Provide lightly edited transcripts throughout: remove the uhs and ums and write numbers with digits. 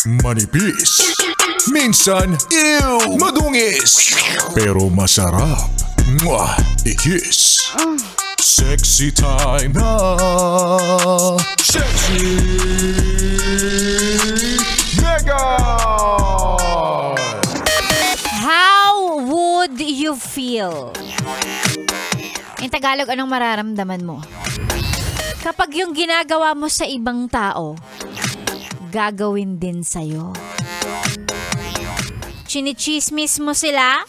Manipis. Minsan, ew, madungis. Pero masarap. Mwah, ikis. Sexy time na. Sexy Mega! How would you feel? In Tagalog, anong mararamdaman mo? Kapag yung ginagawa mo sa ibang tao, gagawin din sa'yo. Chinichismis mo sila?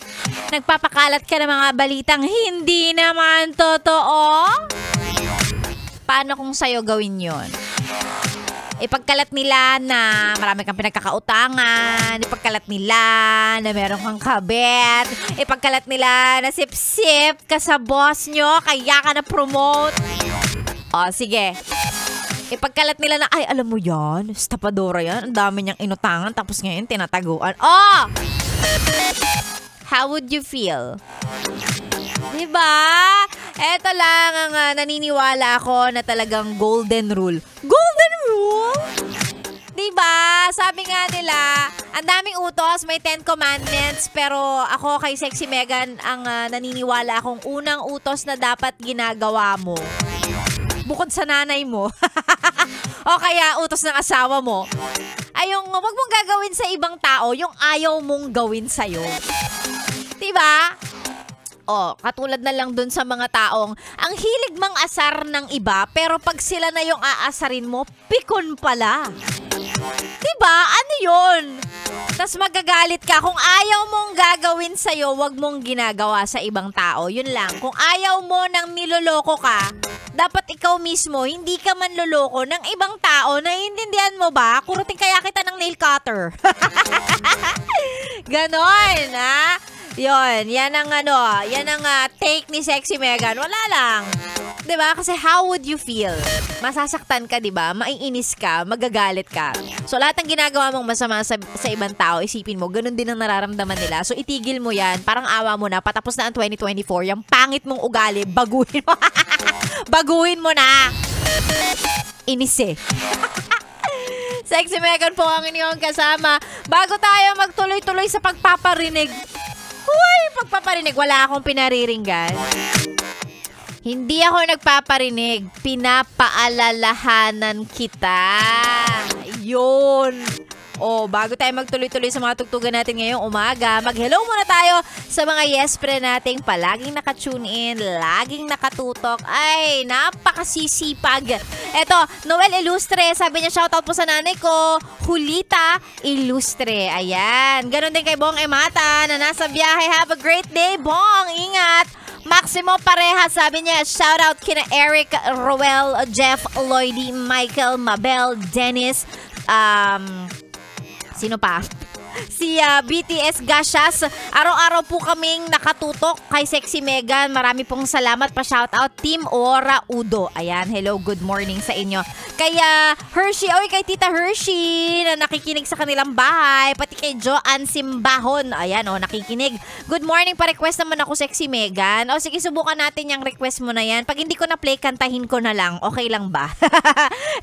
Nagpapakalat ka ng mga balitang hindi naman totoo? Paano kung sa'yo gawin yon? Ipagkalat nila na marami kang pinagkakautangan. Ipagkalat nila na meron kang kabet. Ipagkalat nila na sip-sip ka sa boss nyo kaya ka na-promote. O, sige. Ipagkalat nila na, ay, alam mo yan, estapadora yan. Ang dami niyang inutangan tapos ngayon tinataguan. Oh! How would you feel? Diba? Eto lang ang naniniwala ako na talagang golden rule. Golden rule? Diba? Sabi nga nila, ang daming utos, may 10 commandments, pero ako kay Sexy Megan, ang naniniwala akong unang utos na dapat ginagawa mo. Bukod sa nanay mo. O kaya utos ng asawa mo. Ay yung wag mong gagawin sa ibang tao, yung ayaw mong gawin sa'yo. Diba? O, katulad na lang dun sa mga taong ang hilig mang asar ng iba, pero pag sila na yung aasarin mo, pikon pala. Diba? Ano yun? Tas magagalit ka. Kung ayaw mong gagawin sa'yo, wag mong ginagawa sa ibang tao. Yun lang. Kung ayaw mo nang niloloko ka, dapat ikaw mismo, hindi ka man loloko ng ibang tao. Naiintindihan mo ba? Kurutin kaya kita ng nail cutter. Ganon, ha? Yon, yan ang take ni Sexy Megan. Wala lang. 'Di ba? Kasi how would you feel? Masasaktan ka, 'di ba? Maiinis ka, magagalit ka. So lahat ng ginagawa mong masama sa ibang tao, isipin mo, ganun din ang nararamdaman nila. So itigil mo 'yan. Parang awa mo na, patapos na ang 2024, yung pangit mong ugali, baguhin mo. Baguhin mo na. Inis eh. Sexy Megan po ang inyong kasama. Bago tayo magtuloy-tuloy sa pagpaparinig. Uy, pagpaparinig, wala akong pinariringgan. Hindi ako nagpaparinig. Pinapaalalahanan kita. Yun. O, bago tayo magtuloy-tuloy sa mga tugtugan natin ngayong umaga, mag-hello muna tayo sa mga yes pre nating palaging nakatune in, laging nakatutok. Ay, napakasisipag. Eto, Noel Ilustre, sabi niya, shoutout po sa nanay ko, Julita Ilustre. Ayan. Ganon din kay Bong Emata na nasa biyahe. Have a great day, Bong. Ingat. Maximo Pareha, sabi niya, shoutout kina Eric, Roel, Jeff, Lloydie, Michael, Mabel, Dennis, sino pa? Si BTS Gashas. Araw-araw po kaming nakatutok kay Sexy Megan. Marami pong salamat pa shoutout. Team Ora Udo. Ayan, hello, good morning sa inyo. Kaya Hershey, kay Tita Hershey na nakikinig sa kanilang bahay. Pati kay Joanne Simbahon. Ayan, nakikinig. Good morning, pa-request naman ako Sexy Megan. Sige, subukan natin yung request mo na yan. Pag hindi ko na play, kantahin ko na lang. Okay lang ba?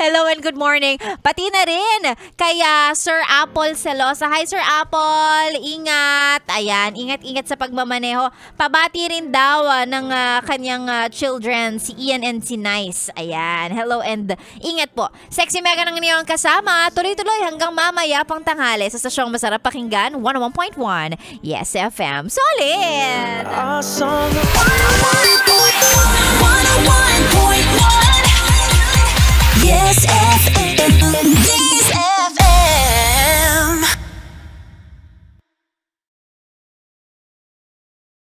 Hello and good morning. Pati na rin kay Sir Apple Celosa. Hi Sir Apple, ingat. Ayan, ingat-ingat sa pagmamaneho. Pabati rin daw ng kanyang children, si Ian and si Nice. Ayan, hello and ingat po. Sexy Megan ang inyong kasama. Tuloy-tuloy hanggang mamaya pang tanghali sa stasyong masarap pakinggan, 101.1 Yes FM. Solid! Awesome. 101.1